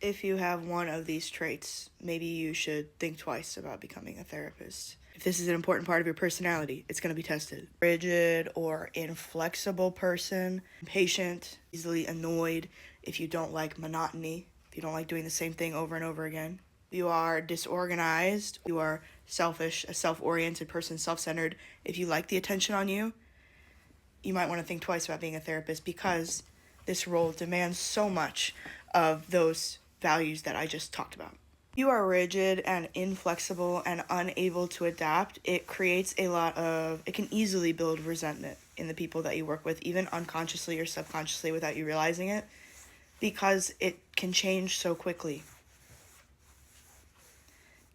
If you have one of these traits, maybe you should think twice about becoming a therapist. If this is an important part of your personality, it's going to be tested. Rigid or inflexible person, impatient, easily annoyed, if you don't like monotony, if you don't like doing the same thing over and over again. You are disorganized, you are selfish, a self-oriented person, self-centered. If you like the attention on you, you might want to think twice about being a therapist because this role demands so much of those values that I just talked about. If you are rigid and inflexible and unable to adapt, it can easily build resentment in the people that you work with, even unconsciously or subconsciously without you realizing it, because it can change so quickly.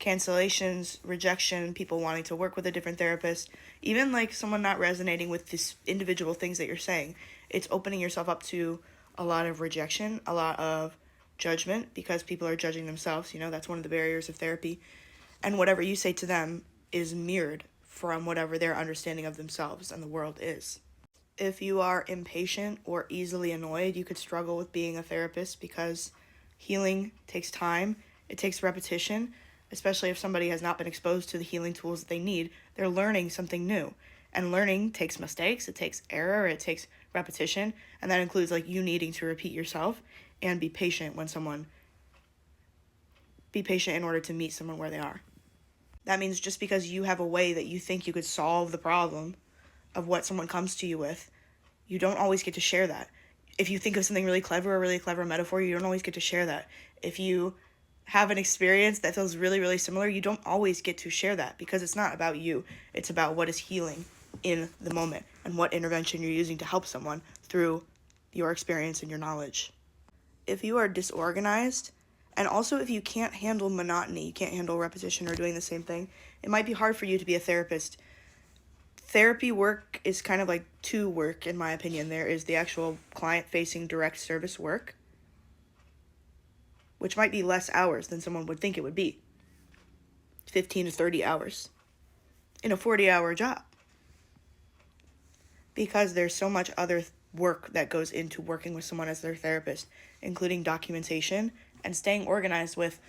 Cancellations, rejection, people wanting to work with a different therapist, even like someone not resonating with this individual things that you're saying, it's opening yourself up to a lot of rejection, a lot of judgment, because people are judging themselves. That's one of the barriers of therapy. And whatever you say to them is mirrored from whatever their understanding of themselves and the world is. If you are impatient or easily annoyed, you could struggle with being a therapist because healing takes time, it takes repetition, especially if somebody has not been exposed to the healing tools that they need. They're learning something new. And learning takes mistakes, it takes error, it takes repetition, and that includes like you needing to repeat yourself and be patient in order to meet someone where they are. That means just because you have a way that you think you could solve the problem of what someone comes to you with, you don't always get to share that. If you think of something really clever, a really clever metaphor, you don't always get to share that. If you have an experience that feels really, really similar, you don't always get to share that because it's not about you. It's about what is healing in the moment and what intervention you're using to help someone through your experience and your knowledge. If you are disorganized, and also if you can't handle monotony, you can't handle repetition or doing the same thing, it might be hard for you to be a therapist. Therapy work is kind of like two work, in my opinion. There is the actual client-facing direct service work, which might be less hours than someone would think it would be. 15 to 30 hours in a 40-hour job. Because there's so much other work that goes into working with someone as their therapist, including documentation and staying organized with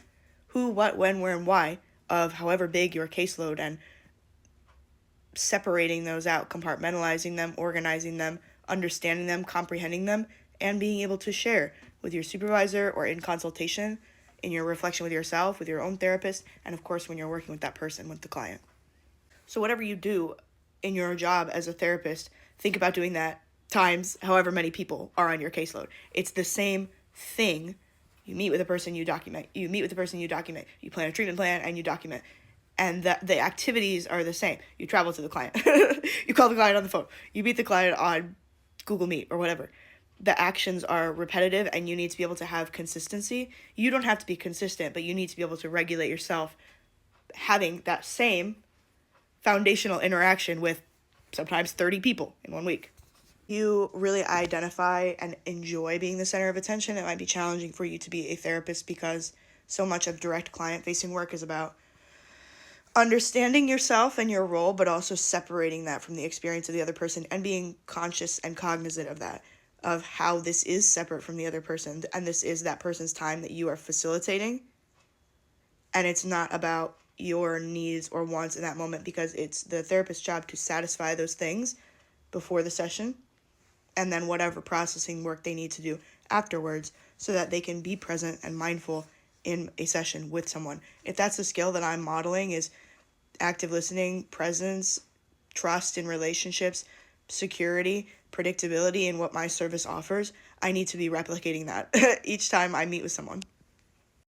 who, what, when, where, and why of however big your caseload, and separating those out, compartmentalizing them, organizing them, understanding them, comprehending them, and being able to share with your supervisor or in consultation, in your reflection with yourself, with your own therapist, and of course when you're working with that person, with the client. So whatever you do in your job as a therapist, think about doing that times however many people are on your caseload. It's the same thing. You meet with a person, you document. You meet with the person, you document. You plan a treatment plan, and you document. And the activities are the same. You travel to the client. You call the client on the phone. You meet the client on Google Meet or whatever. The actions are repetitive, and you need to be able to have consistency. You don't have to be consistent, but you need to be able to regulate yourself having that same foundational interaction with sometimes 30 people in 1 week. You really identify and enjoy being the center of attention, it might be challenging for you to be a therapist because so much of direct client-facing work is about understanding yourself and your role, but also separating that from the experience of the other person and being conscious and cognizant of that, of how this is separate from the other person, and this is that person's time that you are facilitating, and it's not about your needs or wants in that moment, because it's the therapist's job to satisfy those things before the session, and then whatever processing work they need to do afterwards so that they can be present and mindful in a session with someone. If that's a skill that I'm modeling, is active listening, presence, trust in relationships, security, predictability in what my service offers, I need to be replicating that each time I meet with someone.